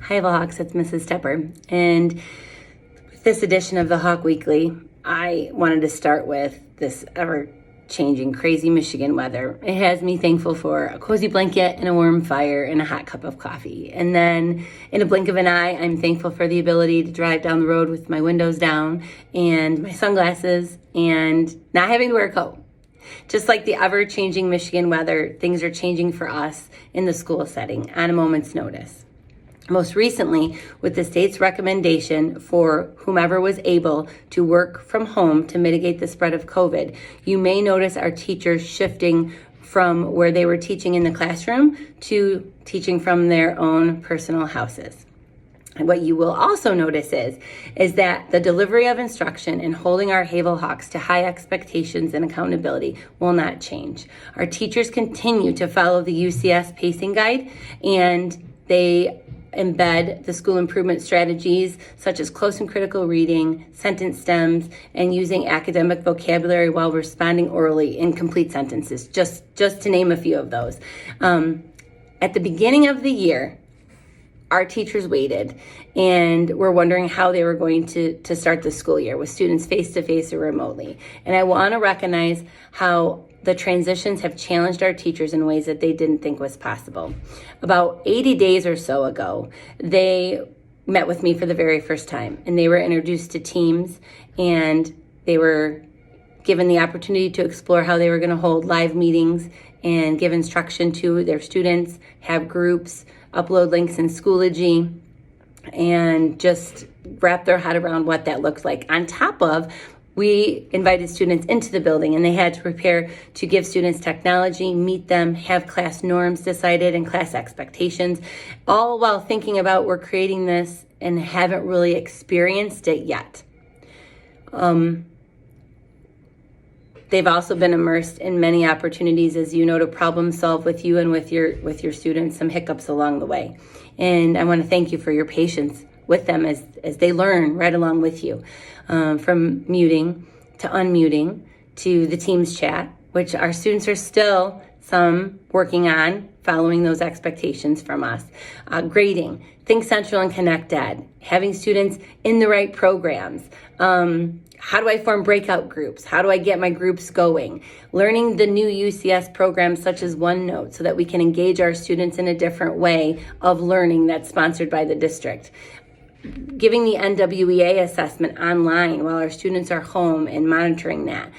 Hi, Hawks, it's Mrs. Tepper. And with this edition of the Hawk Weekly, I wanted to start with this ever-changing, crazy Michigan weather. It has me thankful for a cozy blanket and a warm fire and a hot cup of coffee. And then in a blink of an eye, I'm thankful for the ability to drive down the road with my windows down and my sunglasses and not having to wear a coat. Just like the ever-changing Michigan weather, things are changing for us in the school setting on a moment's notice. Most recently, with the state's recommendation for whomever was able to work from home to mitigate the spread of COVID, you may notice our teachers shifting from where they were teaching in the classroom to teaching from their own personal houses. And what you will also notice is that the delivery of instruction and holding our Havel Hawks to high expectations and accountability will not change. Our teachers continue to follow the UCS pacing guide, and they embed the school improvement strategies such as close and critical reading, sentence stems, and using academic vocabulary while responding orally in complete sentences, just to name a few of those. At the beginning of the year, our teachers waited and were wondering how they were going to start the school year with students face-to-face or remotely. And I want to recognize how the transitions have challenged our teachers in ways that they didn't think was possible. About 80 days or so ago, they met with me for the very first time, and they were introduced to teams, and they were given the opportunity to explore how they were going to hold live meetings and give instruction to their students, have groups, upload links in Schoology, and just wrap their head around what that looks like. On top of, we invited students into the building, and they had to prepare to give students technology, meet them, have class norms decided and class expectations, all while thinking about we're creating this and haven't really experienced it yet. They've also been immersed in many opportunities, as you know, to problem solve with you and with your students, some hiccups along the way. And I want to thank you for your patience with them as they learn right along with you. From muting to unmuting to the Teams chat, which our students are still some working on, following those expectations from us. Grading, Think Central and Connect Ed, having students in the right programs. How do I form breakout groups? How do I get my groups going? Learning the new UCS programs such as OneNote so that we can engage our students in a different way of learning that's sponsored by the district. Giving the NWEA assessment online while our students are home and monitoring that.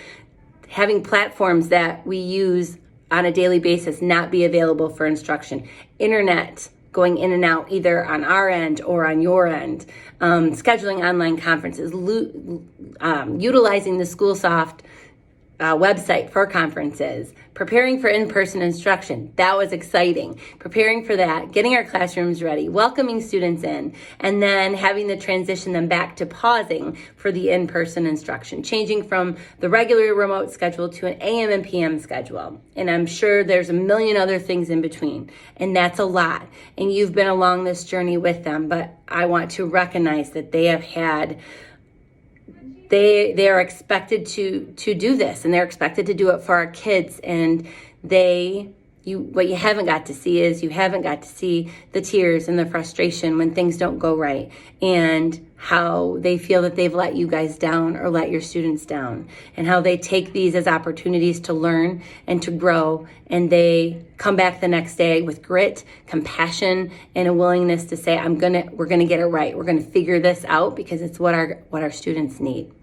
Having platforms that we use on a daily basis not be available for instruction. Internet going in and out either on our end or on your end. Scheduling online conferences. Utilizing the SchoolSoft website for conferences, preparing for in-person instruction. That was exciting. Preparing for that, getting our classrooms ready, welcoming students in, and then having to transition them back to pausing for the in-person instruction, changing from the regular remote schedule to an AM and PM schedule. And I'm sure there's a million other things in between, and that's a lot. And you've been along this journey with them, but I want to recognize that they have had They are expected to do this, and they're expected to do it for our kids. And what you haven't got to see is you haven't got to see the tears and the frustration when things don't go right, and how they feel that they've let you guys down or let your students down, and how they take these as opportunities to learn and to grow, and they come back the next day with grit, compassion, and a willingness to say, we're gonna get it right. We're gonna figure this out because it's what our students need.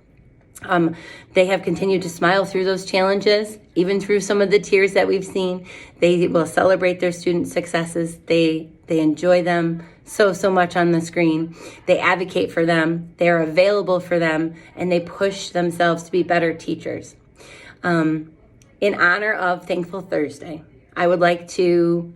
They have continued to smile through those challenges, even through some of the tears that we've seen. They will celebrate their student successes. They enjoy them so much on the screen. They advocate for them. They're available for them, and they push themselves to be better teachers. In honor of Thankful Thursday, I would like to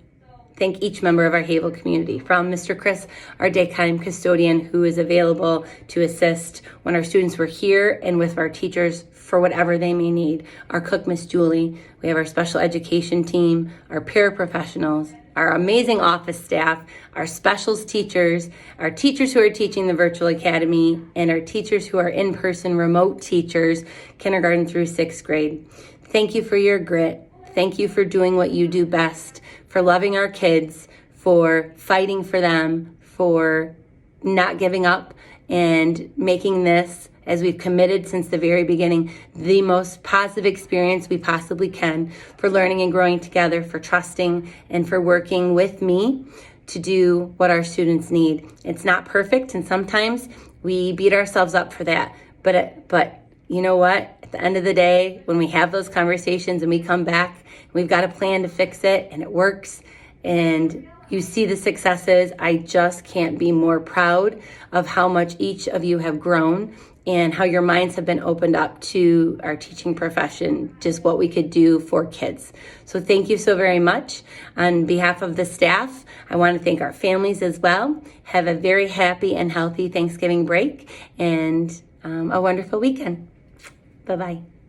thank each member of our Havel community, from Mr. Chris, our daytime custodian, who is available to assist when our students were here, and with our teachers for whatever they may need. Our cook, Miss Julie. We have our special education team, our paraprofessionals, our amazing office staff, our specials teachers, our teachers who are teaching the virtual academy, and our teachers who are in-person remote teachers, kindergarten through 6th grade. Thank you for your grit. Thank you for doing what you do best, for loving our kids, for fighting for them, for not giving up and making this, as we've committed since the very beginning, the most positive experience we possibly can for learning and growing together, for trusting and for working with me to do what our students need. It's not perfect, and sometimes we beat ourselves up for that. But you know what? At the end of the day, when we have those conversations and we come back, we've got a plan to fix it and it works, and you see the successes, I just can't be more proud of how much each of you have grown and how your minds have been opened up to our teaching profession, just what we could do for kids. So thank you so very much. On behalf of the staff, I want to thank our families as well. Have a very happy and healthy Thanksgiving break and a wonderful weekend. Bye-bye.